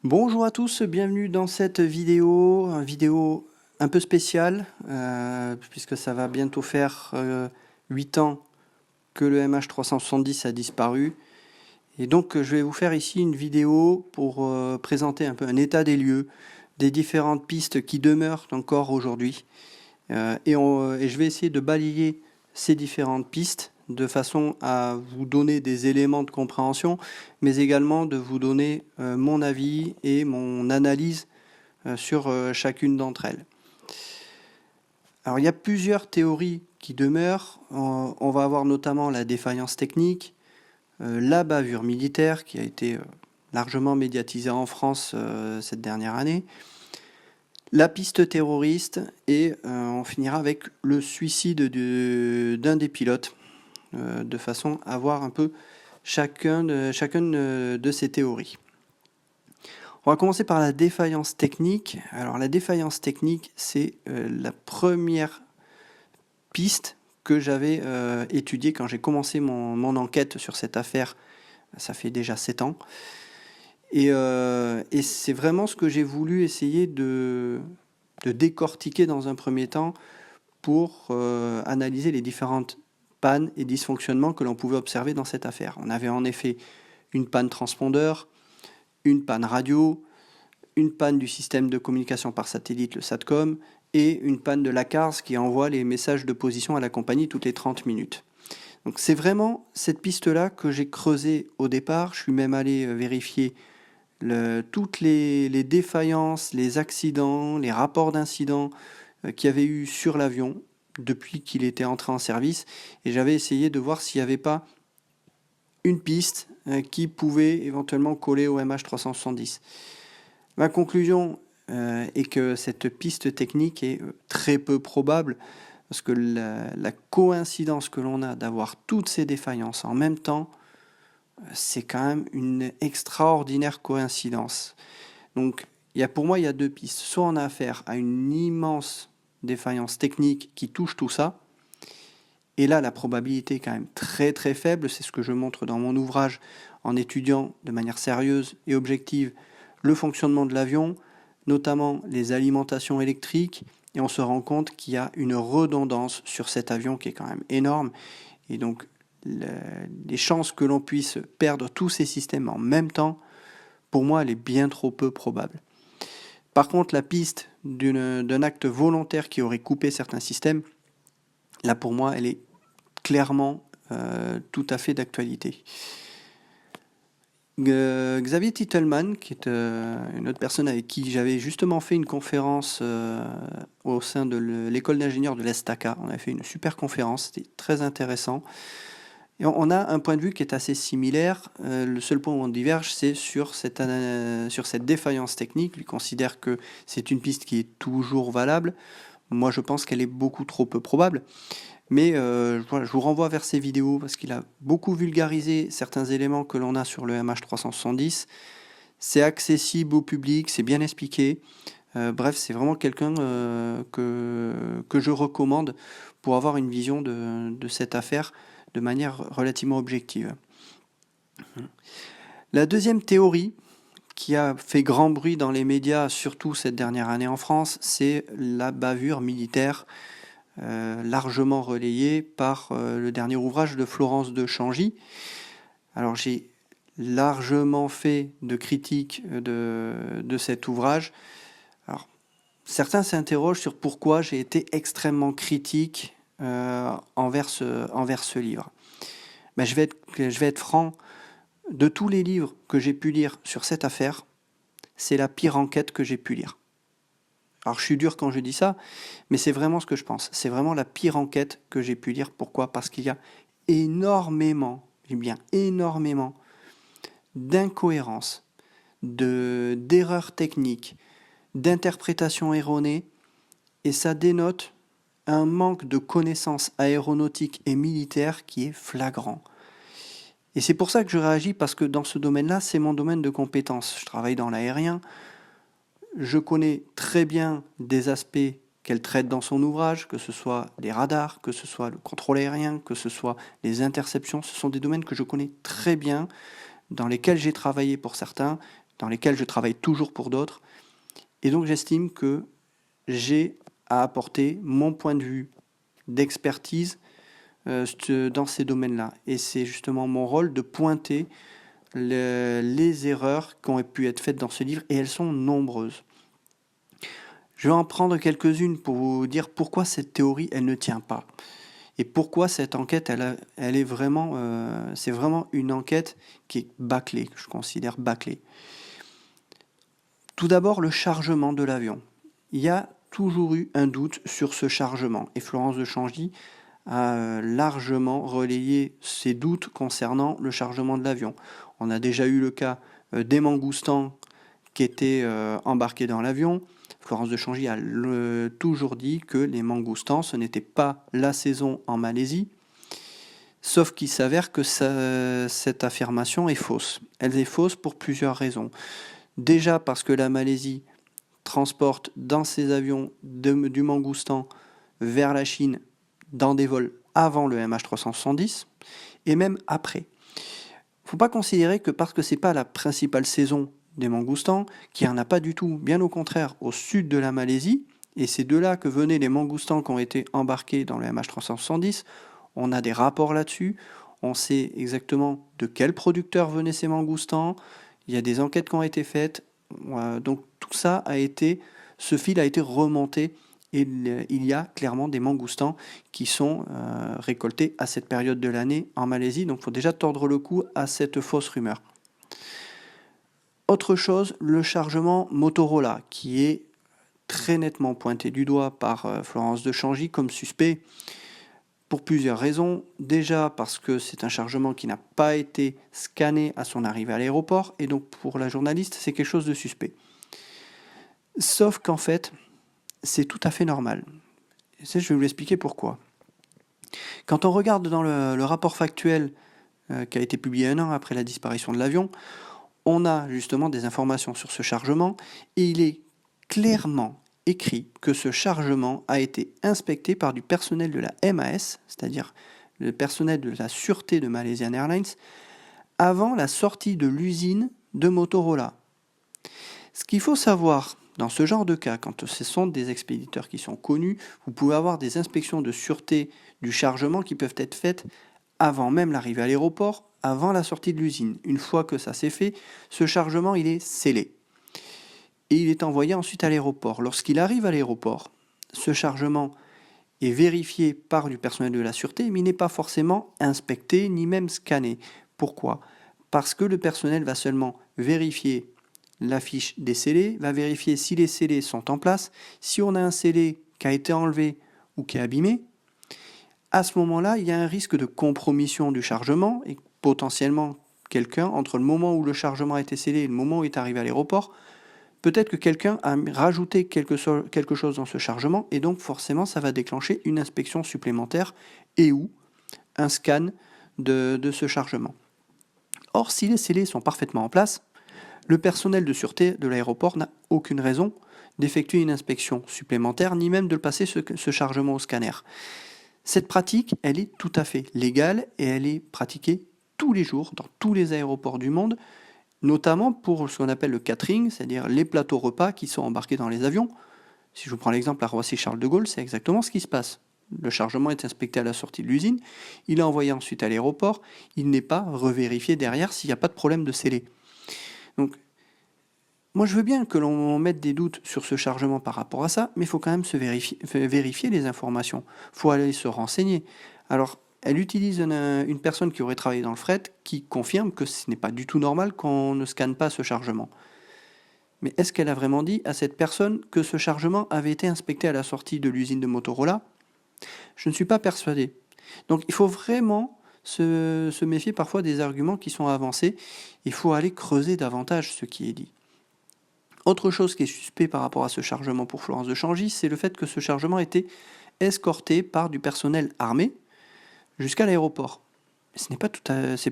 Bonjour à tous, bienvenue dans cette vidéo, une vidéo un peu spéciale, puisque ça va bientôt faire 8 ans que le MH370 a disparu. Et donc je vais vous faire ici une vidéo pour présenter un peu un état des lieux, des différentes pistes qui demeurent encore aujourd'hui. Et je vais essayer de balayer ces différentes pistes de façon à vous donner des éléments de compréhension, mais également de vous donner mon avis et mon analyse sur chacune d'entre elles. Alors il y a plusieurs théories qui demeurent. On va avoir notamment la défaillance technique, la bavure militaire qui a été largement médiatisée en France cette dernière année, la piste terroriste et on finira avec le suicide d'un des pilotes, de façon à voir un peu chacune de ces théories. On va commencer par la défaillance technique. Alors la défaillance technique, c'est la première piste que j'avais étudiée quand j'ai commencé mon enquête sur cette affaire. Ça fait déjà 7 ans. Et c'est vraiment ce que j'ai voulu essayer de décortiquer dans un premier temps pour analyser les différentes pannes et dysfonctionnements que l'on pouvait observer dans cette affaire. On avait en effet une panne transpondeur, une panne radio, une panne du système de communication par satellite, le SATCOM, et une panne de la CARS qui envoie les messages de position à la compagnie toutes les 30 minutes. Donc c'est vraiment cette piste-là que j'ai creusée au départ. Je suis même allé vérifier toutes les défaillances, les accidents, les rapports d'incidents qu'il y avait eu sur l'avion depuis qu'il était entré en service. Et j'avais essayé de voir s'il n'y avait pas une piste qui pouvait éventuellement coller au MH370. Ma conclusion est que cette piste technique est très peu probable parce que la coïncidence que l'on a d'avoir toutes ces défaillances en même temps, c'est quand même une extraordinaire coïncidence. Donc pour moi, il y a deux pistes. Soit on a affaire à une immense défaillance technique qui touche tout ça, et là la probabilité est quand même très très faible, c'est ce que je montre dans mon ouvrage en étudiant de manière sérieuse et objective le fonctionnement de l'avion, notamment les alimentations électriques, et on se rend compte qu'il y a une redondance sur cet avion qui est quand même énorme, et donc les chances que l'on puisse perdre tous ces systèmes en même temps, pour moi, elle est bien trop peu probable. Par contre, la piste d'un acte volontaire qui aurait coupé certains systèmes, là pour moi, elle est clairement tout à fait d'actualité. Xavier Titelman, qui est une autre personne avec qui j'avais justement fait une conférence au sein de l'école d'ingénieurs de l'Estaca. On a fait une super conférence, c'était très intéressant. Et on a un point de vue qui est assez similaire. Le seul point où on diverge, c'est sur cette défaillance technique. Lui considère que c'est une piste qui est toujours valable. Moi, je pense qu'elle est beaucoup trop peu probable. Mais voilà, je vous renvoie vers ses vidéos parce qu'il a beaucoup vulgarisé certains éléments que l'on a sur le MH370. C'est accessible au public, c'est bien expliqué. Bref, c'est vraiment quelqu'un que je recommande pour avoir une vision de cette affaire de manière relativement objective. La deuxième théorie qui a fait grand bruit dans les médias, surtout cette dernière année en France, c'est la bavure militaire, largement relayée par le dernier ouvrage de Florence de Changy. Alors j'ai largement fait de critiques de cet ouvrage. Alors, certains s'interrogent sur pourquoi j'ai été extrêmement critique envers ce livre. Ben, je vais être franc, de tous les livres que j'ai pu lire sur cette affaire, c'est la pire enquête que j'ai pu lire. Alors je suis dur quand je dis ça, mais c'est vraiment ce que je pense. C'est vraiment la pire enquête que j'ai pu lire. Pourquoi ? Parce qu'il y a énormément, énormément d'incohérences, d'erreurs techniques, d'interprétations erronées, et ça dénote un manque de connaissances aéronautiques et militaires qui est flagrant. Et c'est pour ça que je réagis, parce que dans ce domaine-là, c'est mon domaine de compétence. Je travaille dans l'aérien, je connais très bien des aspects qu'elle traite dans son ouvrage, que ce soit les radars, que ce soit le contrôle aérien, que ce soit les interceptions. Ce sont des domaines que je connais très bien, dans lesquels j'ai travaillé pour certains. dans lesquels je travaille toujours pour d'autres. Et donc j'estime que j'ai à apporter mon point de vue d'expertise dans ces domaines-là. Et c'est justement mon rôle de pointer les erreurs qui ont pu être faites dans ce livre, et elles sont nombreuses. Je vais en prendre quelques-unes pour vous dire pourquoi cette théorie, elle ne tient pas. Et pourquoi cette enquête, elle est vraiment, c'est vraiment une enquête qui est bâclée, que je considère bâclée. Tout d'abord, le chargement de l'avion. Il y a toujours eu un doute sur ce chargement, et Florence de Changy a largement relayé ses doutes concernant le chargement de l'avion. On a déjà eu le cas des mangoustans qui étaient embarqués dans l'avion. Florence de Changy a toujours dit que les mangoustans, ce n'était pas la saison en Malaisie, sauf qu'il s'avère que cette affirmation est fausse. Elle est fausse pour plusieurs raisons. Déjà parce que la Malaisie transporte dans ses avions du mangoustan vers la Chine dans des vols avant le MH370 et même après. Il ne faut pas considérer que parce que ce n'est pas la principale saison des mangoustans, qu'il n'y en a pas du tout, bien au contraire, au sud de la Malaisie, et c'est de là que venaient les mangoustans qui ont été embarqués dans le MH370, on a des rapports là-dessus, on sait exactement de quel producteur venaient ces mangoustans, il y a des enquêtes qui ont été faites, donc tout ça ce fil a été remonté, et il y a clairement des mangoustans qui sont récoltés à cette période de l'année en Malaisie, donc il faut déjà tordre le cou à cette fausse rumeur. Autre chose, le chargement Motorola, qui est très nettement pointé du doigt par Florence de Changy comme suspect, pour plusieurs raisons. Déjà parce que c'est un chargement qui n'a pas été scanné à son arrivée à l'aéroport, et donc pour la journaliste, c'est quelque chose de suspect. Sauf qu'en fait, c'est tout à fait normal. Et ça, je vais vous expliquer pourquoi. Quand on regarde dans le rapport factuel qui a été publié 1 an après la disparition de l'avion, on a justement des informations sur ce chargement, et il est clairement écrit que ce chargement a été inspecté par du personnel de la MAS, c'est-à-dire le personnel de la sûreté de Malaysian Airlines, avant la sortie de l'usine de Motorola. Ce qu'il faut savoir dans ce genre de cas, quand ce sont des expéditeurs qui sont connus, vous pouvez avoir des inspections de sûreté du chargement qui peuvent être faites avant même l'arrivée à l'aéroport, avant la sortie de l'usine. Une fois que ça s'est fait, ce chargement, il est scellé. Et il est envoyé ensuite à l'aéroport. Lorsqu'il arrive à l'aéroport, ce chargement est vérifié par du personnel de la sûreté, mais il n'est pas forcément inspecté, ni même scanné. Pourquoi ? Parce que le personnel va seulement vérifier la fiche des scellés, va vérifier si les scellés sont en place. Si on a un scellé qui a été enlevé ou qui est abîmé, à ce moment-là, il y a un risque de compromission du chargement, et potentiellement quelqu'un, entre le moment où le chargement a été scellé et le moment où il est arrivé à l'aéroport, peut-être que quelqu'un a rajouté quelque chose dans ce chargement, et donc forcément ça va déclencher une inspection supplémentaire et ou un scan de ce chargement. Or, si les scellés sont parfaitement en place, le personnel de sûreté de l'aéroport n'a aucune raison d'effectuer une inspection supplémentaire, ni même de passer ce chargement au scanner. Cette pratique, elle est tout à fait légale, et elle est pratiquée tous les jours dans tous les aéroports du monde, notamment pour ce qu'on appelle le catering, c'est-à-dire les plateaux repas qui sont embarqués dans les avions. Si je vous prends l'exemple à Roissy-Charles de Gaulle, c'est exactement ce qui se passe. Le chargement est inspecté à la sortie de l'usine, il est envoyé ensuite à l'aéroport, il n'est pas revérifié derrière s'il n'y a pas de problème de scellé. Donc, moi je veux bien que l'on mette des doutes sur ce chargement par rapport à ça, mais il faut quand même vérifier les informations, il faut aller se renseigner. Alors, elle utilise une personne qui aurait travaillé dans le fret qui confirme que ce n'est pas du tout normal qu'on ne scanne pas ce chargement. Mais est-ce qu'elle a vraiment dit à cette personne que ce chargement avait été inspecté à la sortie de l'usine de Motorola ? Je ne suis pas persuadé. Donc il faut vraiment se méfier parfois des arguments qui sont avancés. Il faut aller creuser davantage ce qui est dit. Autre chose qui est suspect par rapport à ce chargement pour Florence de Changy, c'est le fait que ce chargement était escorté par du personnel armé jusqu'à l'aéroport. Ce n'est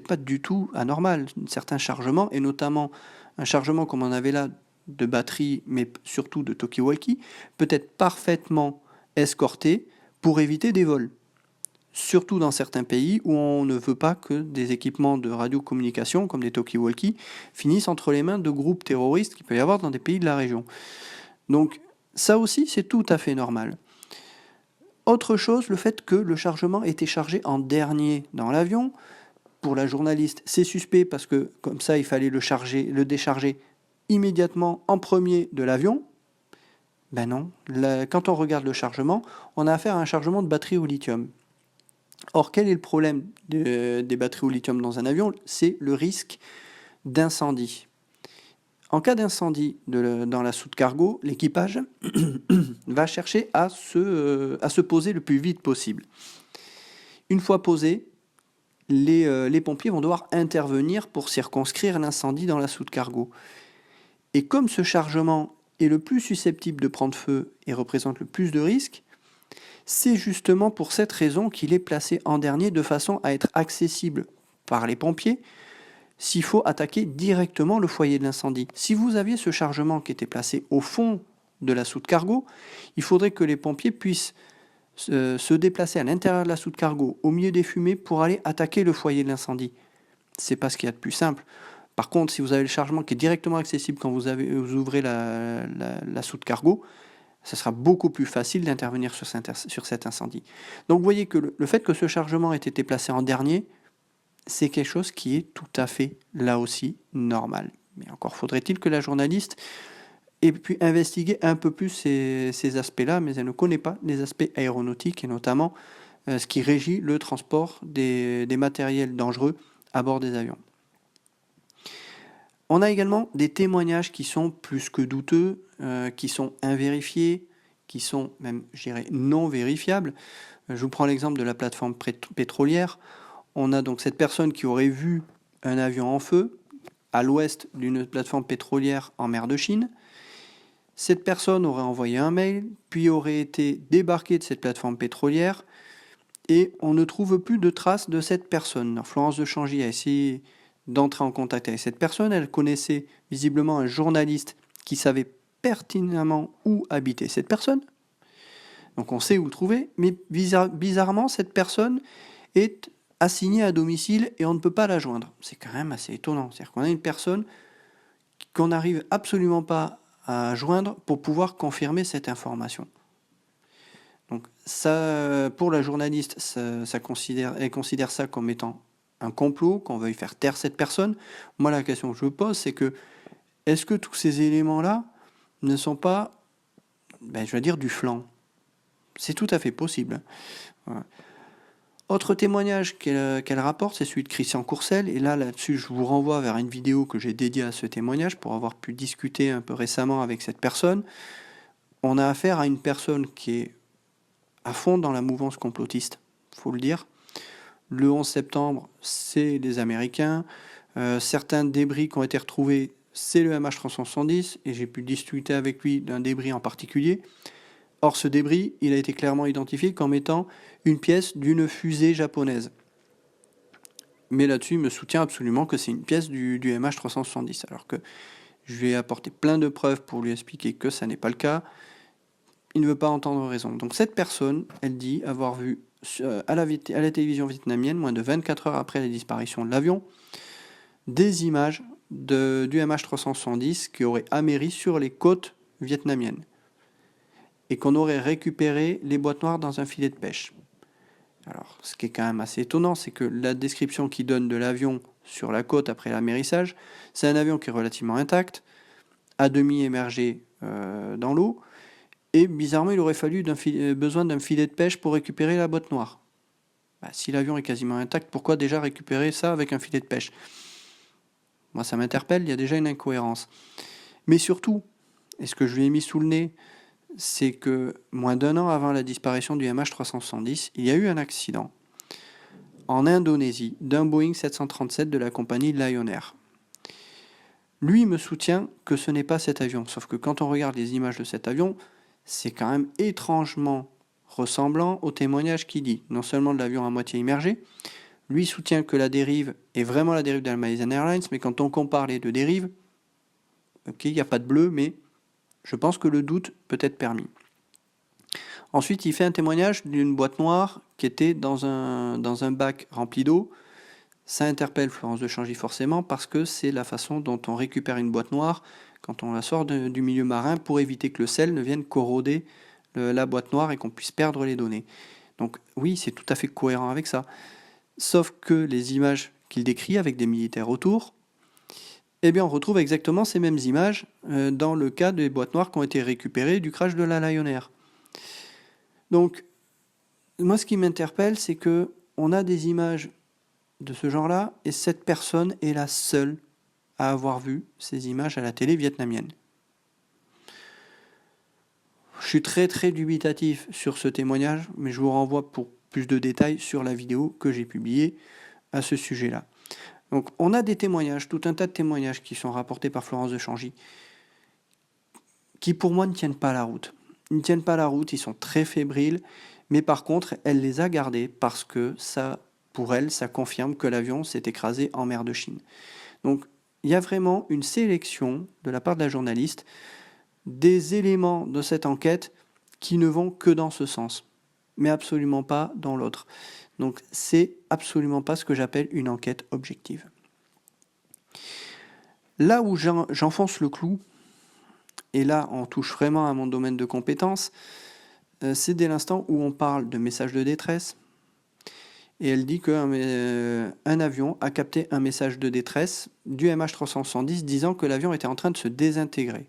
pas du tout anormal. Certains chargements, et notamment un chargement comme on avait là de batterie, mais surtout de talkie-walkie, peut être parfaitement escorté pour éviter des vols. surtout dans certains pays où on ne veut pas que des équipements de radiocommunication, comme des talkie-walkie, finissent entre les mains de groupes terroristes qu'il peut y avoir dans des pays de la région. Donc ça aussi, c'est tout à fait normal. Autre chose, le fait que le chargement était chargé en dernier dans l'avion. Pour la journaliste, c'est suspect parce que comme ça, il fallait le décharger immédiatement en premier de l'avion. Ben non, quand on regarde le chargement, on a affaire à un chargement de batterie au lithium. Or, quel est le problème des batteries au lithium dans un avion? C'est le risque d'incendie. En cas d'incendie dans la soute cargo, l'équipage va chercher à se poser le plus vite possible. Une fois posé, les pompiers vont devoir intervenir pour circonscrire l'incendie dans la soute cargo. Et comme ce chargement est le plus susceptible de prendre feu et représente le plus de risques, c'est justement pour cette raison qu'il est placé en dernier de façon à être accessible par les pompiers s'il faut attaquer directement le foyer de l'incendie. Si vous aviez ce chargement qui était placé au fond de la soute cargo, il faudrait que les pompiers puissent se déplacer à l'intérieur de la soute cargo, au milieu des fumées, pour aller attaquer le foyer de l'incendie. C'est pas ce qu'il y a de plus simple. Par contre, si vous avez le chargement qui est directement accessible quand vous ouvrez la soute cargo, ça sera beaucoup plus facile d'intervenir sur cet incendie. Donc vous voyez que le fait que ce chargement ait été placé en dernier, c'est quelque chose qui est tout à fait, là aussi, normal. Mais encore faudrait-il que la journaliste ait pu investiguer un peu plus ces aspects-là, mais elle ne connaît pas les aspects aéronautiques, et notamment ce qui régit le transport des matériels dangereux à bord des avions. On a également des témoignages qui sont plus que douteux, qui sont invérifiés, qui sont même, je dirais, non vérifiables. Je vous prends l'exemple de la plateforme pétrolière. On a donc cette personne qui aurait vu un avion en feu à l'ouest d'une plateforme pétrolière en mer de Chine. Cette personne aurait envoyé un mail, puis aurait été débarquée de cette plateforme pétrolière, et on ne trouve plus de traces de cette personne. Alors, Florence de Changy a essayé d'entrer en contact avec cette personne. Elle connaissait visiblement un journaliste qui savait pertinemment où habitait cette personne. Donc on sait où le trouver, mais bizarrement, cette personne est assignée à domicile et on ne peut pas la joindre. C'est quand même assez étonnant. C'est-à-dire qu'on a une personne qu'on n'arrive absolument pas à joindre pour pouvoir confirmer cette information. Donc ça, pour la journaliste, elle considère ça comme étant un complot, qu'on veuille faire taire cette personne. Moi, la question que je me pose, c'est que est-ce que tous ces éléments-là ne sont pas, je vais dire, du flan? C'est tout à fait possible. Voilà. Autre témoignage qu'elle rapporte, c'est celui de Christian Courcelles. Et là-dessus, je vous renvoie vers une vidéo que j'ai dédiée à ce témoignage pour avoir pu discuter un peu récemment avec cette personne. On a affaire à une personne qui est à fond dans la mouvance complotiste, il faut le dire. Le 11 septembre, c'est les Américains. Certains débris qui ont été retrouvés, c'est le MH370, et j'ai pu discuter avec lui d'un débris en particulier. Or, ce débris, il a été clairement identifié comme étant une pièce d'une fusée japonaise. Mais là-dessus, il me soutient absolument que c'est une pièce du MH370, alors que je lui ai apporté plein de preuves pour lui expliquer que ça n'est pas le cas. Il ne veut pas entendre raison. Donc cette personne, elle dit avoir vu à la télévision vietnamienne, moins de 24 heures après la disparition de l'avion, des images du MH370 qui aurait améri sur les côtes vietnamiennes et qu'on aurait récupéré les boîtes noires dans un filet de pêche. Alors, ce qui est quand même assez étonnant, c'est que la description qu'il donne de l'avion sur la côte après l'amérissage, c'est un avion qui est relativement intact, à demi émergé dans l'eau, et bizarrement, il aurait fallu besoin d'un filet de pêche pour récupérer la boîte noire. Si l'avion est quasiment intact, pourquoi déjà récupérer ça avec un filet de pêche? Moi, ça m'interpelle, il y a déjà une incohérence. Mais surtout, et ce que je lui ai mis sous le nez, c'est que moins d'1 an avant la disparition du MH370, il y a eu un accident en Indonésie d'un Boeing 737 de la compagnie Lion Air. Lui me soutient que ce n'est pas cet avion, sauf que quand on regarde les images de cet avion, c'est quand même étrangement ressemblant au témoignage qu'il dit. Non seulement de l'avion à moitié immergé, lui soutient que la dérive est vraiment la dérive de la Malaysian Airlines, mais quand on compare les deux dérives, ok, il n'y a pas de bleu, mais je pense que le doute peut être permis. Ensuite, il fait un témoignage d'une boîte noire qui était dans un bac rempli d'eau. Ça interpelle Florence de Changy forcément parce que c'est la façon dont on récupère une boîte noire quand on la sort du milieu marin pour éviter que le sel ne vienne corroder la boîte noire et qu'on puisse perdre les données. Donc oui, c'est tout à fait cohérent avec ça. Sauf que les images qu'il décrit avec des militaires autour, eh bien on retrouve exactement ces mêmes images dans le cas des boîtes noires qui ont été récupérées du crash de la Lion Air. Donc, moi ce qui m'interpelle, c'est que on a des images de ce genre-là, et cette personne est la seule à avoir vu ces images à la télé vietnamienne. Je suis très dubitatif sur ce témoignage, mais je vous renvoie pour plus de détails sur la vidéo que j'ai publiée à ce sujet-là. Donc on a des témoignages, tout un tas de témoignages qui sont rapportés par Florence de Changy, qui pour moi ne tiennent pas la route. Ils ne tiennent pas la route, ils sont très fébriles, mais par contre, elle les a gardés parce que ça, pour elle, ça confirme que l'avion s'est écrasé en mer de Chine. Donc il y a vraiment une sélection de la part de la journaliste des éléments de cette enquête qui ne vont que dans ce sens, mais absolument pas dans l'autre. Donc c'est absolument pas ce que j'appelle une enquête objective. Là où j'enfonce le clou, et là on touche vraiment à mon domaine de compétence, c'est dès l'instant où on parle de messages de détresse, et elle dit qu'un avion a capté un message de détresse du MH370 disant que l'avion était en train de se désintégrer.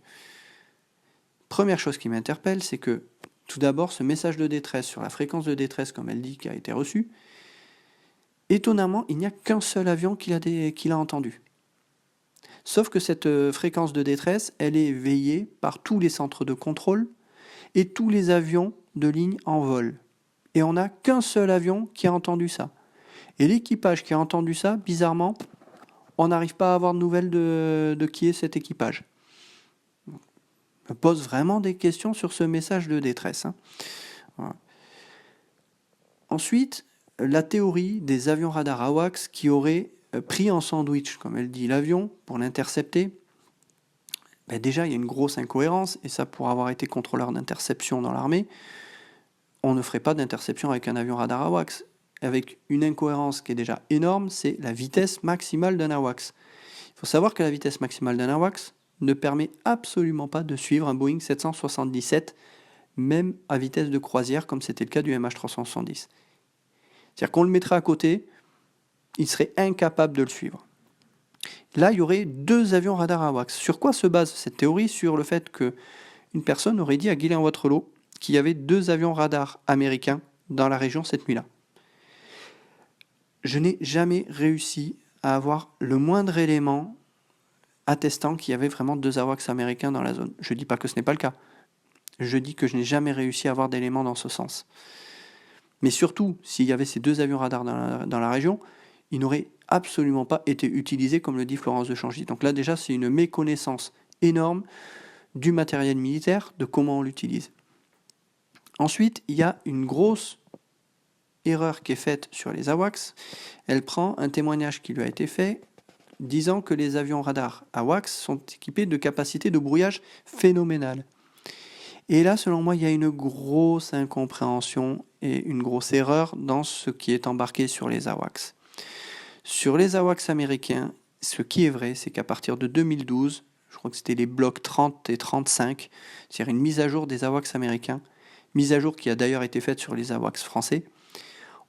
Première chose qui m'interpelle, c'est que tout d'abord, ce message de détresse sur la fréquence de détresse, comme elle dit, qui a été reçu, étonnamment, il n'y a qu'un seul avion qui l'a entendu. Sauf que cette fréquence de détresse, elle est veillée par tous les centres de contrôle et tous les avions de ligne en vol. Et on n'a qu'un seul avion qui a entendu ça. Et l'équipage qui a entendu ça, bizarrement, on n'arrive pas à avoir de nouvelles de qui est cet équipage. Je me pose vraiment des questions sur ce message de détresse. Voilà. Ensuite, la théorie des avions radars AWACS qui auraient pris en sandwich, comme elle dit, l'avion pour l'intercepter. Déjà, il y a une grosse incohérence, et ça, pour avoir été contrôleur d'interception dans l'armée, on ne ferait pas d'interception avec un avion radar AWACS. Avec une incohérence qui est déjà énorme, c'est la vitesse maximale d'un AWACS. Il faut savoir que la vitesse maximale d'un AWACS ne permet absolument pas de suivre un Boeing 777, même à vitesse de croisière, comme c'était le cas du MH370. C'est-à-dire qu'on le mettrait à côté, il serait incapable de le suivre. Là, il y aurait 2 avions radar AWACS. Sur quoi se base cette théorie? Sur le fait qu'une personne aurait dit à Guylain Wattrelos qu'il y avait 2 avions radar américains dans la région cette nuit-là. Je n'ai jamais réussi à avoir le moindre élément attestant qu'il y avait vraiment 2 AWACS américains dans la zone. Je ne dis pas que ce n'est pas le cas. Je dis que je n'ai jamais réussi à avoir d'éléments dans ce sens. Mais surtout, s'il y avait ces 2 avions radars dans la région, ils n'auraient absolument pas été utilisés comme le dit Florence de Changy. Donc là déjà, c'est une méconnaissance énorme du matériel militaire, de comment on l'utilise. Ensuite, il y a une grosse erreur qui est faite sur les AWACS. Elle prend un témoignage qui lui a été fait disant que les avions radars AWACS sont équipés de capacités de brouillage phénoménales. Et là, selon moi, il y a une grosse incompréhension et une grosse erreur dans ce qui est embarqué sur les AWACS. Sur les AWACS américains, ce qui est vrai, c'est qu'à partir de 2012, je crois que c'était les blocs 30 et 35, c'est-à-dire une mise à jour des AWACS américains, mise à jour qui a d'ailleurs été faite sur les AWACS français,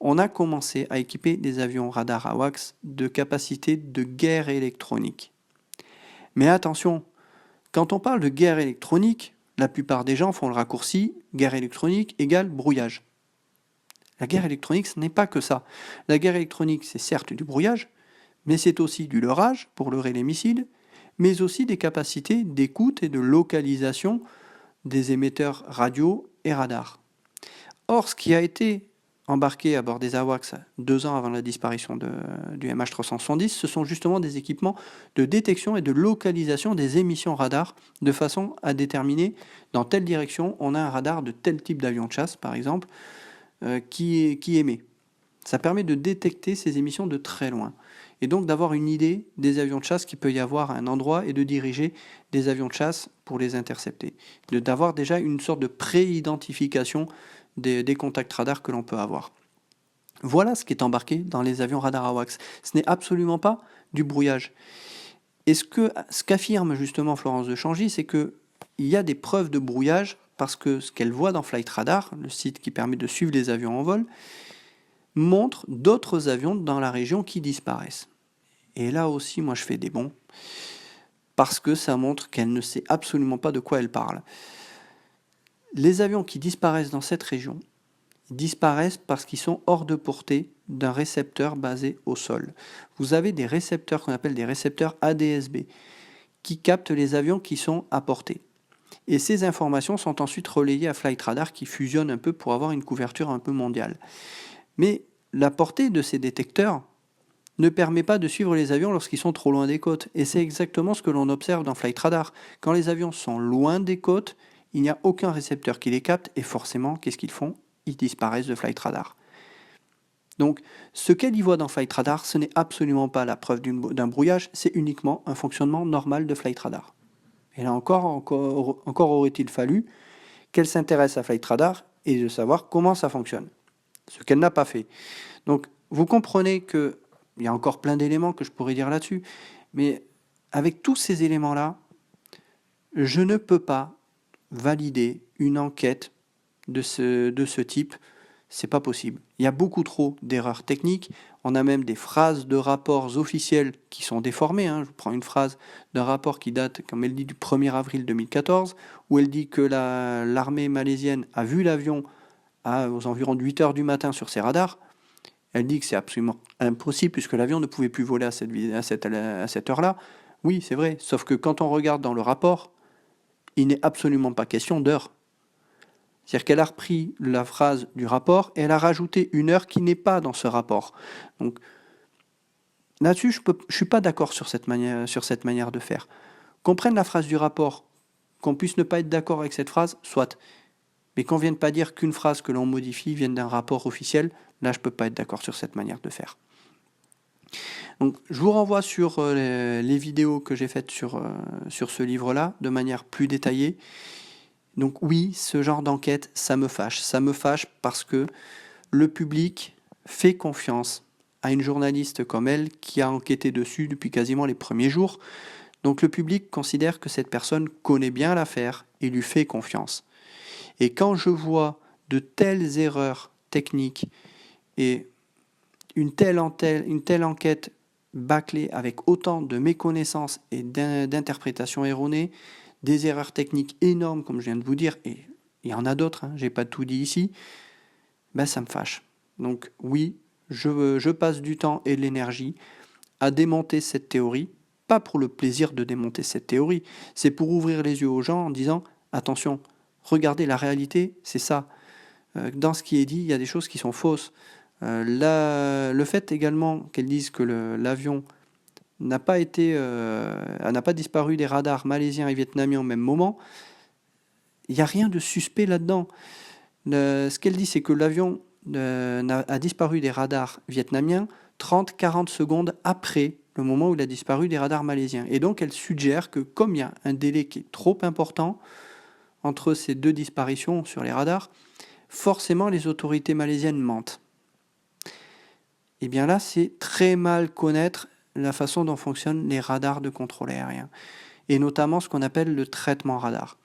on a commencé à équiper des avions radars AWACS de capacités de guerre électronique. Mais attention, quand on parle de guerre électronique, la plupart des gens font le raccourci guerre électronique égale brouillage. La guerre électronique, ce n'est pas que ça. La guerre électronique, c'est certes du brouillage, mais c'est aussi du leurrage pour leurrer les missiles, mais aussi des capacités d'écoute et de localisation des émetteurs radio et radar. Or, ce qui a été embarqué à bord des AWACS 2 ans avant la disparition du MH370, ce sont justement des équipements de détection et de localisation des émissions radar, de façon à déterminer dans telle direction on a un radar de tel type d'avion de chasse, par exemple, qui émet. Ça permet de détecter ces émissions de très loin, et donc d'avoir une idée des avions de chasse qu'il peut y avoir à un endroit et de diriger des avions de chasse pour les intercepter, d'avoir déjà une sorte de pré-identification des contacts radars que l'on peut avoir. Voilà ce qui est embarqué dans les avions radar AWACS. Ce n'est absolument pas du brouillage. Et ce qu'affirme justement Florence de Changy, c'est qu'il y a des preuves de brouillage parce que ce qu'elle voit dans Flight Radar, le site qui permet de suivre les avions en vol, montre d'autres avions dans la région qui disparaissent. Et là aussi, moi je fais des bons, parce que ça montre qu'elle ne sait absolument pas de quoi elle parle. Les avions qui disparaissent dans cette région disparaissent parce qu'ils sont hors de portée d'un récepteur basé au sol. Vous avez des récepteurs qu'on appelle des récepteurs ADS-B qui captent les avions qui sont à portée. Et ces informations sont ensuite relayées à Flight Radar qui fusionne un peu pour avoir une couverture un peu mondiale. Mais la portée de ces détecteurs ne permet pas de suivre les avions lorsqu'ils sont trop loin des côtes. Et c'est exactement ce que l'on observe dans Flight Radar. Quand les avions sont loin des côtes, il n'y a aucun récepteur qui les capte et forcément, qu'est-ce qu'ils font ? Ils disparaissent de Flight Radar. Donc, ce qu'elle y voit dans Flight Radar, ce n'est absolument pas la preuve d'un brouillage, c'est uniquement un fonctionnement normal de Flight Radar. Et là encore aurait-il fallu qu'elle s'intéresse à Flight Radar et de savoir comment ça fonctionne. Ce qu'elle n'a pas fait. Donc, vous comprenez qu'il y a encore plein d'éléments que je pourrais dire là-dessus, mais avec tous ces éléments-là, je ne peux pas valider une enquête de ce type, c'est pas possible. Il y a beaucoup trop d'erreurs techniques, on a même des phrases de rapports officiels qui sont déformées. Je prends une phrase d'un rapport qui date, comme elle dit, du 1er avril 2014, où elle dit que l'armée malaisienne a vu l'avion aux environs de 8 heures du matin sur ses radars. Elle dit que c'est absolument impossible puisque l'avion ne pouvait plus voler à cette heure-là. Oui, c'est vrai, sauf que quand on regarde dans le rapport, il n'est absolument pas question d'heure. C'est-à-dire qu'elle a repris la phrase du rapport et elle a rajouté une heure qui n'est pas dans ce rapport. Donc là-dessus, je ne suis pas d'accord sur cette manière de faire. Qu'on prenne la phrase du rapport, qu'on puisse ne pas être d'accord avec cette phrase, soit. Mais qu'on ne vienne pas dire qu'une phrase que l'on modifie vienne d'un rapport officiel, là je ne peux pas être d'accord sur cette manière de faire. Donc je vous renvoie sur les vidéos que j'ai faites sur ce livre-là, de manière plus détaillée. Donc oui, ce genre d'enquête, ça me fâche. Ça me fâche parce que le public fait confiance à une journaliste comme elle qui a enquêté dessus depuis quasiment les premiers jours. Donc le public considère que cette personne connaît bien l'affaire et lui fait confiance. Et quand je vois de telles erreurs techniques et une telle enquête bâclée avec autant de méconnaissances et d'interprétations erronées, des erreurs techniques énormes, comme je viens de vous dire, et il y en a d'autres, j'ai pas tout dit ici, ça me fâche. Donc oui, je passe du temps et de l'énergie à démonter cette théorie, pas pour le plaisir de démonter cette théorie, c'est pour ouvrir les yeux aux gens en disant « Attention, regardez, la réalité, c'est ça. Dans ce qui est dit, il y a des choses qui sont fausses. Le fait également qu'elles disent que l'avion n'a pas disparu des radars malaisiens et vietnamiens au même moment, il n'y a rien de suspect là-dedans. Ce qu'elle dit, c'est que l'avion a disparu des radars vietnamiens 30-40 secondes après le moment où il a disparu des radars malaisiens. Et donc elle suggère que comme il y a un délai qui est trop important entre ces deux disparitions sur les radars, forcément les autorités malaisiennes mentent. Et bien là, c'est très mal connaître la façon dont fonctionnent les radars de contrôle aérien, et notamment ce qu'on appelle le traitement radar.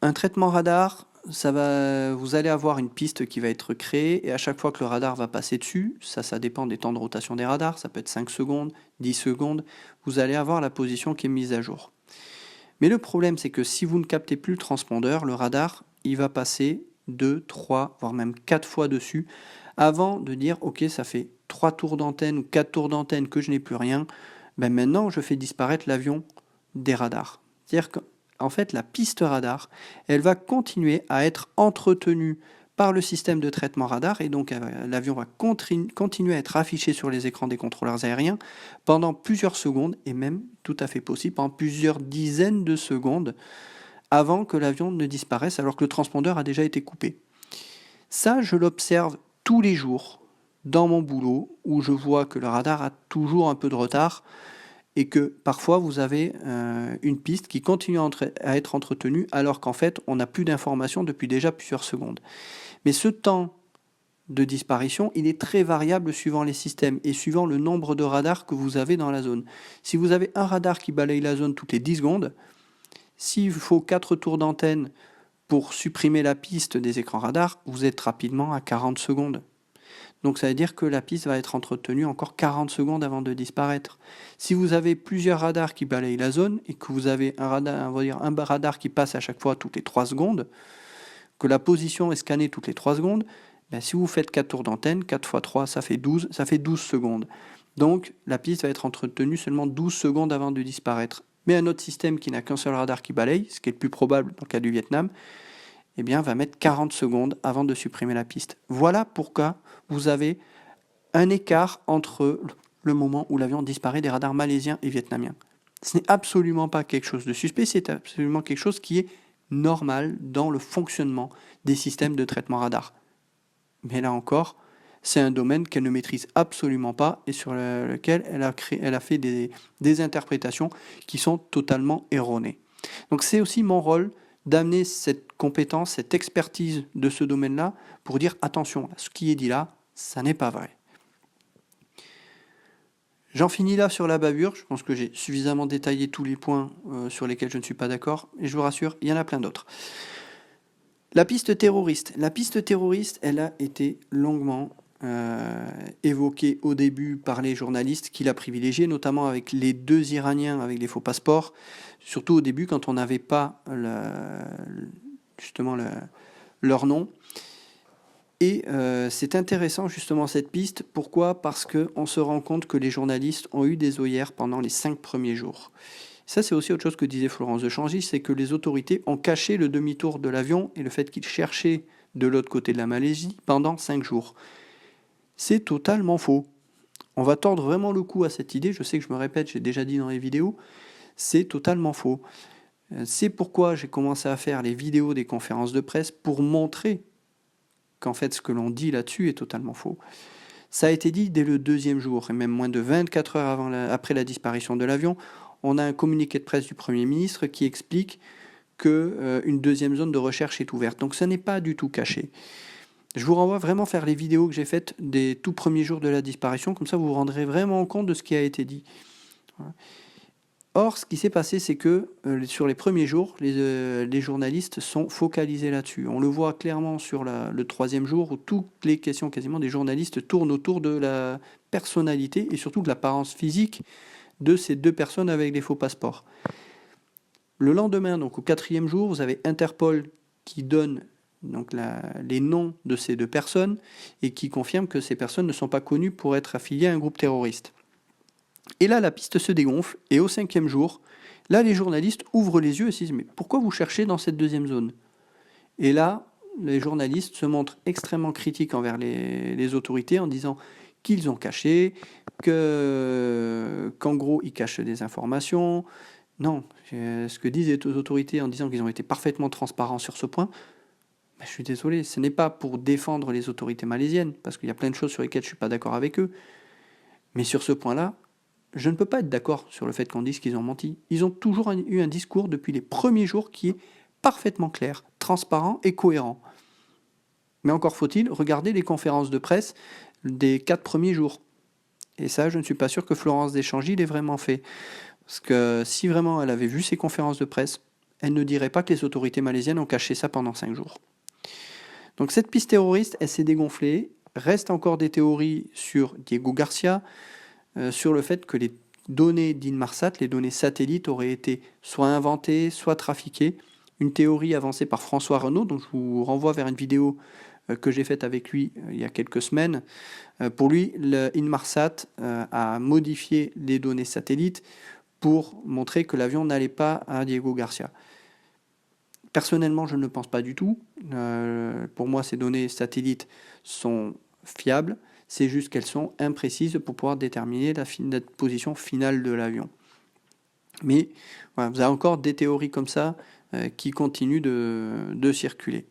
Un traitement radar, vous allez avoir une piste qui va être créée, et à chaque fois que le radar va passer dessus, ça dépend des temps de rotation des radars, ça peut être 5 secondes, 10 secondes, vous allez avoir la position qui est mise à jour. Mais le problème, c'est que si vous ne captez plus le transpondeur, le radar, il va passer 2, 3, voire même 4 fois dessus, avant de dire, ok, ça fait 3 tours d'antenne ou 4 tours d'antenne que je n'ai plus rien, maintenant je fais disparaître l'avion des radars. C'est-à-dire qu'en fait, la piste radar, elle va continuer à être entretenue par le système de traitement radar, et donc l'avion va continuer à être affiché sur les écrans des contrôleurs aériens pendant plusieurs secondes, et même tout à fait possible, pendant plusieurs dizaines de secondes, avant que l'avion ne disparaisse, alors que le transpondeur a déjà été coupé. Ça, je l'observe tous les jours dans mon boulot, où je vois que le radar a toujours un peu de retard, et que parfois vous avez une piste qui continue à être entretenue alors qu'en fait on n'a plus d'informations depuis déjà plusieurs secondes. Mais ce temps de disparition, il est très variable suivant les systèmes et suivant le nombre de radars que vous avez dans la zone. Si vous avez un radar qui balaye la zone toutes les 10 secondes, s'il faut 4 tours d'antenne pour supprimer la piste des écrans radars, vous êtes rapidement à 40 secondes. Donc ça veut dire que la piste va être entretenue encore 40 secondes avant de disparaître. Si vous avez plusieurs radars qui balayent la zone et que vous avez un radar qui passe à chaque fois toutes les 3 secondes, que la position est scannée toutes les 3 secondes, ben si vous faites 4 tours d'antenne, 4 x 3, ça fait 12 secondes. Donc la piste va être entretenue seulement 12 secondes avant de disparaître. Mais un autre système qui n'a qu'un seul radar qui balaye, ce qui est le plus probable dans le cas du Vietnam, eh bien, va mettre 40 secondes avant de supprimer la piste. Voilà pourquoi vous avez un écart entre le moment où l'avion disparaît des radars malaisiens et vietnamiens. Ce n'est absolument pas quelque chose de suspect, c'est absolument quelque chose qui est normal dans le fonctionnement des systèmes de traitement radar. Mais là encore, c'est un domaine qu'elle ne maîtrise absolument pas et sur lequel elle a fait des interprétations qui sont totalement erronées. Donc c'est aussi mon rôle d'amener cette compétence, cette expertise de ce domaine-là pour dire attention, ce qui est dit là, ça n'est pas vrai. J'en finis là sur la bavure, je pense que j'ai suffisamment détaillé tous les points sur lesquels je ne suis pas d'accord, et je vous rassure, il y en a plein d'autres. La piste terroriste. La piste terroriste, elle a été longuement évoquée au début par les journalistes qui la privilégiaient, notamment avec les 2 Iraniens avec les faux passeports, surtout au début quand on n'avait pas leur nom. Et c'est intéressant justement cette piste. Pourquoi ? Parce qu'on se rend compte que les journalistes ont eu des œillères pendant les 5 premiers jours. Ça, c'est aussi autre chose que disait Florence de Changy, c'est que les autorités ont caché le demi-tour de l'avion et le fait qu'ils cherchaient de l'autre côté de la Malaisie pendant 5 jours. C'est totalement faux. On va tordre vraiment le cou à cette idée, je sais que je me répète, j'ai déjà dit dans les vidéos, c'est totalement faux. C'est pourquoi j'ai commencé à faire les vidéos des conférences de presse pour montrer qu'en fait ce que l'on dit là-dessus est totalement faux. Ça a été dit dès le 2e jour, et même moins de 24 heures après la disparition de l'avion, on a un communiqué de presse du Premier ministre qui explique qu'une 2e zone de recherche est ouverte. Donc ça n'est pas du tout caché. Je vous renvoie vraiment faire les vidéos que j'ai faites des tout premiers jours de la disparition, comme ça vous vous rendrez vraiment compte de ce qui a été dit. Or, ce qui s'est passé, c'est que sur les premiers jours, les journalistes sont focalisés là-dessus. On le voit clairement sur le 3e jour, où toutes les questions quasiment des journalistes tournent autour de la personnalité et surtout de l'apparence physique de ces 2 personnes avec les faux passeports. Le lendemain, donc au 4e jour, vous avez Interpol qui donne donc les noms de ces 2 personnes et qui confirme que ces personnes ne sont pas connues pour être affiliées à un groupe terroriste. Et là, la piste se dégonfle, et au 5e jour, là, les journalistes ouvrent les yeux et se disent « Mais pourquoi vous cherchez dans cette 2e zone ?» Et là, les journalistes se montrent extrêmement critiques envers les autorités en disant qu'ils ont caché, qu'en gros, ils cachent des informations. Non, ce que disent les autorités en disant qu'ils ont été parfaitement transparents sur ce point, je suis désolé, ce n'est pas pour défendre les autorités malaisiennes, parce qu'il y a plein de choses sur lesquelles je ne suis pas d'accord avec eux. Mais sur ce point-là, je ne peux pas être d'accord sur le fait qu'on dise qu'ils ont menti. Ils ont toujours eu un discours depuis les premiers jours qui est parfaitement clair, transparent et cohérent. Mais encore faut-il regarder les conférences de presse des 4 premiers jours. Et ça, je ne suis pas sûr que Florence de Changy l'ait vraiment fait. Parce que si vraiment elle avait vu ces conférences de presse, elle ne dirait pas que les autorités malaisiennes ont caché ça pendant 5 jours. Donc cette piste terroriste, elle s'est dégonflée. Reste encore des théories sur Diego Garcia, sur le fait que les données d'Inmarsat, les données satellites, auraient été soit inventées, soit trafiquées. Une théorie avancée par François Renaud, dont je vous renvoie vers une vidéo que j'ai faite avec lui il y a quelques semaines. Pour lui, Inmarsat a modifié les données satellites pour montrer que l'avion n'allait pas à Diego Garcia. Personnellement, je ne le pense pas du tout. Pour moi, ces données satellites sont fiables. C'est juste qu'elles sont imprécises pour pouvoir déterminer la position finale de l'avion. Mais voilà, vous avez encore des théories comme ça qui continuent de circuler.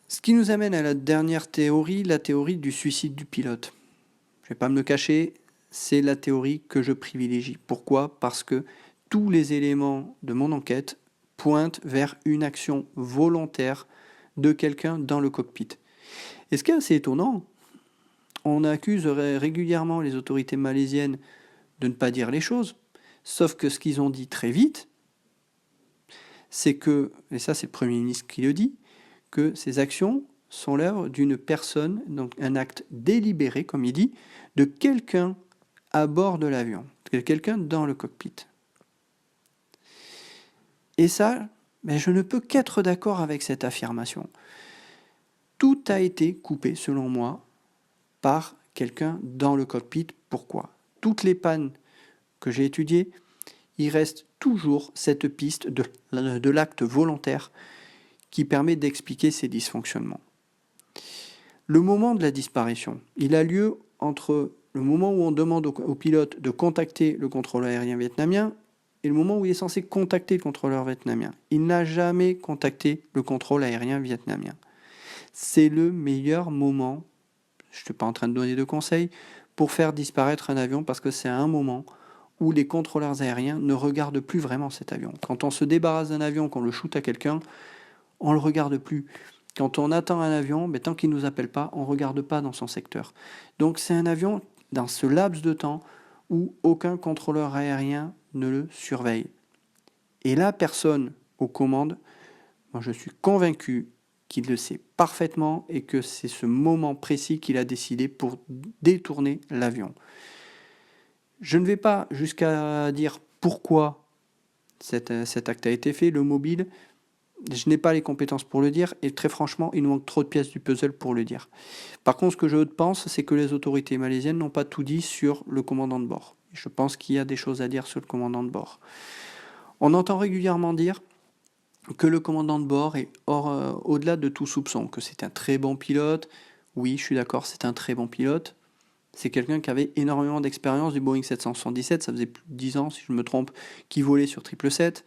Ce qui nous amène à la dernière théorie, la théorie du suicide du pilote. Je ne vais pas me le cacher, c'est la théorie que je privilégie. Pourquoi ? Parce que tous les éléments de mon enquête pointent vers une action volontaire de quelqu'un dans le cockpit. Et ce qui est assez étonnant, on accuse régulièrement les autorités malaisiennes de ne pas dire les choses, sauf que ce qu'ils ont dit très vite, c'est que, et ça c'est le Premier ministre qui le dit, que ces actions sont l'œuvre d'une personne, donc un acte délibéré, comme il dit, de quelqu'un à bord de l'avion, de quelqu'un dans le cockpit. Et ça, je ne peux qu'être d'accord avec cette affirmation. Tout a été coupé, selon moi, par quelqu'un dans le cockpit. Pourquoi ? Toutes les pannes que j'ai étudiées, il reste toujours cette piste de l'acte volontaire qui permet d'expliquer ces dysfonctionnements. Le moment de la disparition, il a lieu entre le moment où on demande au pilote de contacter le contrôleur aérien vietnamien et le moment où il est censé contacter le contrôleur vietnamien. Il n'a jamais contacté le contrôle aérien vietnamien. C'est le meilleur moment, je ne suis pas en train de donner de conseils, pour faire disparaître un avion parce que c'est un moment où les contrôleurs aériens ne regardent plus vraiment cet avion. Quand on se débarrasse d'un avion, qu'on le shoot à quelqu'un, on ne le regarde plus. Quand on attend un avion, tant qu'il ne nous appelle pas, on ne regarde pas dans son secteur. Donc c'est un avion, dans ce laps de temps, où aucun contrôleur aérien ne le surveille. Et la personne aux commandes, moi je suis convaincu qu'il le sait parfaitement et que c'est ce moment précis qu'il a décidé pour détourner l'avion. Je ne vais pas jusqu'à dire pourquoi cet acte a été fait, le mobile. Je n'ai pas les compétences pour le dire et très franchement, il nous manque trop de pièces du puzzle pour le dire. Par contre, ce que je pense, c'est que les autorités malaisiennes n'ont pas tout dit sur le commandant de bord. Je pense qu'il y a des choses à dire sur le commandant de bord. On entend régulièrement dire que le commandant de bord est au-delà de tout soupçon, que c'est un très bon pilote. Oui, je suis d'accord, c'est un très bon pilote. C'est quelqu'un qui avait énormément d'expérience du Boeing 777, ça faisait plus de 10 ans, si je me trompe, qu'il volait sur 777.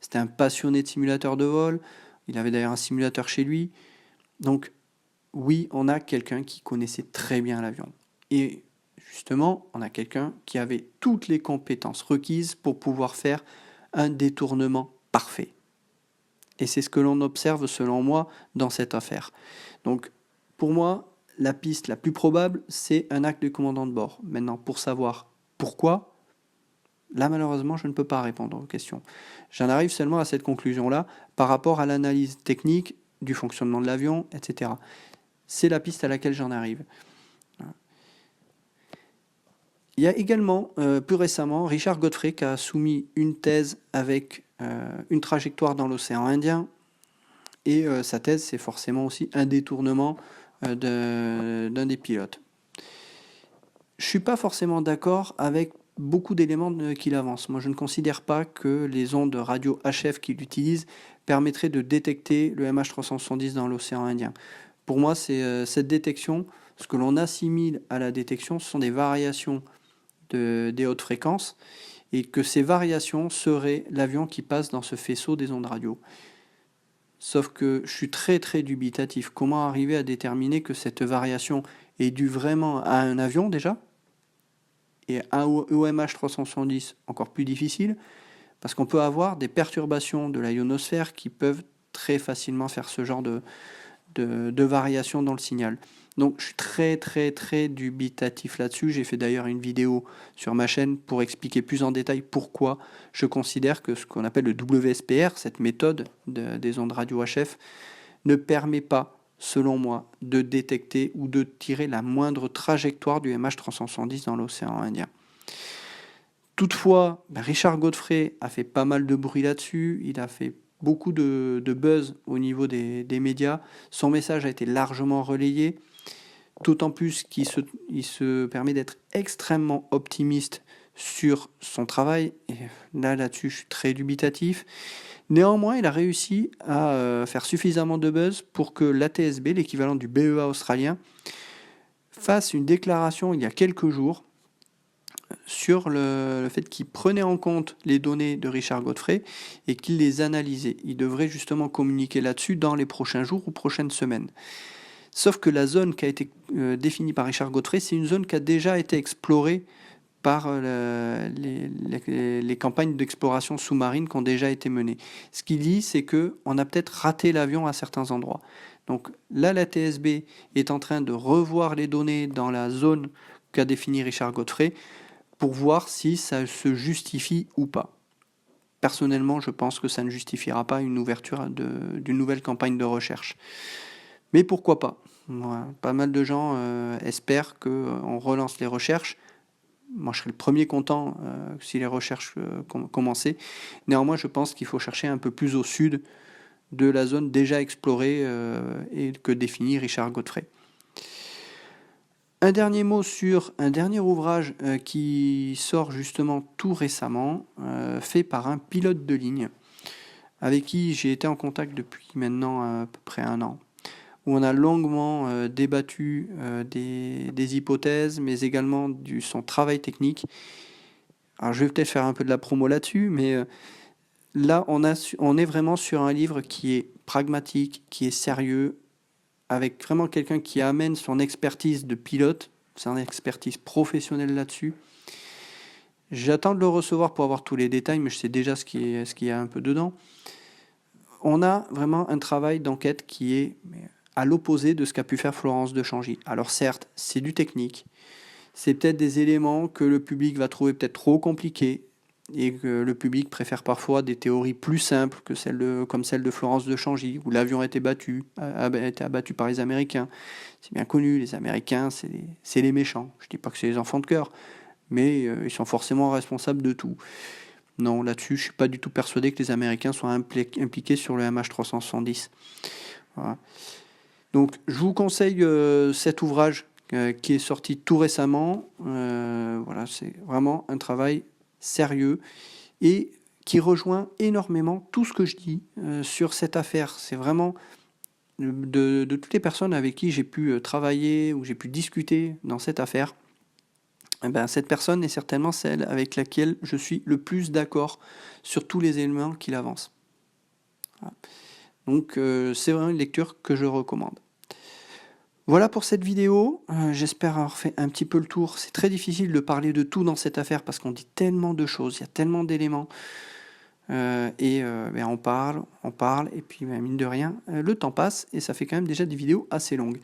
C'était un passionné de simulateurs de vol, il avait d'ailleurs un simulateur chez lui. Donc oui, on a quelqu'un qui connaissait très bien l'avion. Et justement, on a quelqu'un qui avait toutes les compétences requises pour pouvoir faire un détournement parfait. Et c'est ce que l'on observe, selon moi, dans cette affaire. Donc, pour moi, la piste la plus probable, c'est un acte du commandant de bord. Maintenant, pour savoir pourquoi, là, malheureusement, je ne peux pas répondre aux questions. J'en arrive seulement à cette conclusion-là par rapport à l'analyse technique du fonctionnement de l'avion, etc. C'est la piste à laquelle j'en arrive. Il y a également, plus récemment, Richard Godfrey qui a soumis une thèse avec une trajectoire dans l'océan Indien. Et sa thèse, c'est forcément aussi un détournement d'un des pilotes. Je ne suis pas forcément d'accord avec beaucoup d'éléments qu'il avance. Moi, je ne considère pas que les ondes radio HF qu'il utilise permettraient de détecter le MH370 dans l'océan Indien. Pour moi, c'est cette détection, ce que l'on assimile à la détection, ce sont des variations des hautes fréquences, et que ces variations seraient l'avion qui passe dans ce faisceau des ondes radio. Sauf que je suis très très dubitatif. Comment arriver à déterminer que cette variation est due vraiment à un avion déjà, et au MH370 encore plus difficile, parce qu'on peut avoir des perturbations de la ionosphère qui peuvent très facilement faire ce genre de variation dans le signal. Donc je suis très très très dubitatif là-dessus. J'ai fait d'ailleurs une vidéo sur ma chaîne pour expliquer plus en détail pourquoi je considère que ce qu'on appelle le WSPR, cette méthode des ondes radio HF, ne permet pas, selon moi, de détecter ou de tirer la moindre trajectoire du MH370 dans l'océan Indien. Toutefois, Richard Godfrey a fait pas mal de bruit là-dessus, il a fait beaucoup de buzz au niveau des médias, son message a été largement relayé, d'autant plus qu'il se permet d'être extrêmement optimiste sur son travail, et là-dessus je suis très dubitatif. Néanmoins, il a réussi à faire suffisamment de buzz pour que l'ATSB, l'équivalent du BEA australien, fasse une déclaration il y a quelques jours sur le fait qu'il prenait en compte les données de Richard Godfrey et qu'il les analysait. Il devrait justement communiquer là-dessus dans les prochains jours ou prochaines semaines. Sauf que la zone qui a été définie par Richard Godfrey, c'est une zone qui a déjà été explorée par les campagnes d'exploration sous-marine qui ont déjà été menées. Ce qu'il dit, c'est qu'on a peut-être raté l'avion à certains endroits. Donc là, la TSB est en train de revoir les données dans la zone qu'a définie Richard Godfrey pour voir si ça se justifie ou pas. Personnellement, je pense que ça ne justifiera pas une ouverture d'une nouvelle campagne de recherche. Mais pourquoi pas? Voilà. Pas mal de gens espèrent qu'on relance les recherches. Moi, je serais le premier content si les recherches commençaient. Néanmoins, je pense qu'il faut chercher un peu plus au sud de la zone déjà explorée et que définit Richard Godfrey. Un dernier mot sur un dernier ouvrage qui sort justement tout récemment, fait par un pilote de ligne, avec qui j'ai été en contact depuis maintenant à peu près 1 an, où on a longuement débattu des hypothèses, mais également de son travail technique. Alors je vais peut-être faire un peu de la promo là-dessus, mais là on est vraiment sur un livre qui est pragmatique, qui est sérieux, avec vraiment quelqu'un qui amène son expertise de pilote, son expertise professionnelle là-dessus. J'attends de le recevoir pour avoir tous les détails, mais je sais déjà ce qu'il y a un peu dedans. On a vraiment un travail d'enquête qui est à l'opposé de ce qu'a pu faire Florence de Changy. Alors certes, c'est du technique, c'est peut-être des éléments que le public va trouver peut-être trop compliqués, et que le public préfère parfois des théories plus simples que comme celle de Florence de Changy, où l'avion a été abattu par les Américains. C'est bien connu, les Américains, c'est les méchants. Je ne dis pas que c'est les enfants de cœur, mais ils sont forcément responsables de tout. Non, là-dessus, je ne suis pas du tout persuadé que les Américains soient impliqués sur le MH370. Voilà. Donc, je vous conseille cet ouvrage qui est sorti tout récemment. Voilà, c'est vraiment un travail sérieux et qui rejoint énormément tout ce que je dis sur cette affaire. C'est vraiment de toutes les personnes avec qui j'ai pu travailler ou j'ai pu discuter dans cette affaire, cette personne est certainement celle avec laquelle je suis le plus d'accord sur tous les éléments qu'il avance. Voilà. Donc c'est vraiment une lecture que je recommande. Voilà pour cette vidéo, j'espère avoir fait un petit peu le tour. C'est très difficile de parler de tout dans cette affaire parce qu'on dit tellement de choses, il y a tellement d'éléments. On parle, et puis mine de rien, le temps passe et ça fait quand même déjà des vidéos assez longues.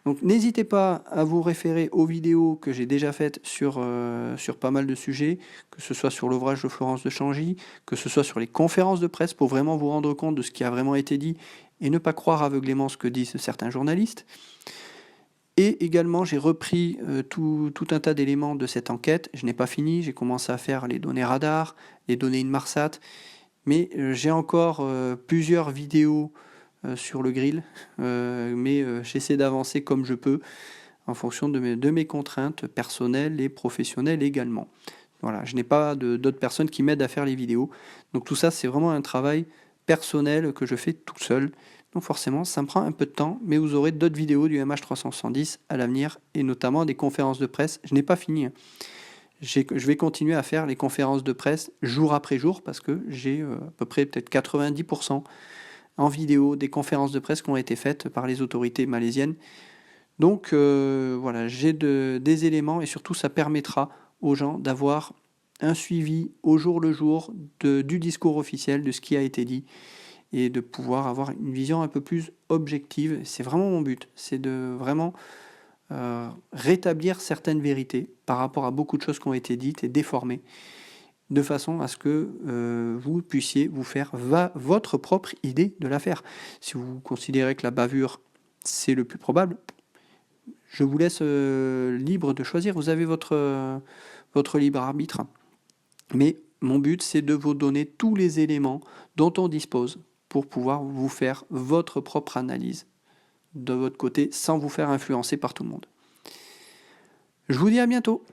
Donc n'hésitez pas à vous référer aux vidéos que j'ai déjà faites sur pas mal de sujets, que ce soit sur l'ouvrage de Florence de Changy, que ce soit sur les conférences de presse pour vraiment vous rendre compte de ce qui a vraiment été dit et ne pas croire aveuglément ce que disent certains journalistes. Et également, j'ai repris tout un tas d'éléments de cette enquête. Je n'ai pas fini, j'ai commencé à faire les données radar, les données Inmarsat, mais j'ai encore plusieurs vidéos sur le grill, mais j'essaie d'avancer comme je peux, en fonction de mes contraintes personnelles et professionnelles également. Voilà, je n'ai pas d'autres personnes qui m'aident à faire les vidéos. Donc tout ça, c'est vraiment un travail personnel que je fais tout seul. Donc forcément, ça me prend un peu de temps, mais vous aurez d'autres vidéos du MH370 à l'avenir, et notamment des conférences de presse. Je n'ai pas fini. Je vais continuer à faire les conférences de presse jour après jour, parce que j'ai à peu près peut-être 90% en vidéo des conférences de presse qui ont été faites par les autorités malaisiennes. Donc voilà, j'ai des éléments, et surtout ça permettra aux gens d'avoir un suivi au jour le jour du discours officiel, de ce qui a été dit, et de pouvoir avoir une vision un peu plus objective. C'est vraiment mon but, c'est de vraiment rétablir certaines vérités par rapport à beaucoup de choses qui ont été dites et déformées, de façon à ce que vous puissiez vous faire votre propre idée de l'affaire. Si vous considérez que la bavure, c'est le plus probable, je vous laisse libre de choisir, vous avez votre libre arbitre. Mais mon but, c'est de vous donner tous les éléments dont on dispose pour pouvoir vous faire votre propre analyse de votre côté sans vous faire influencer par tout le monde. Je vous dis à bientôt.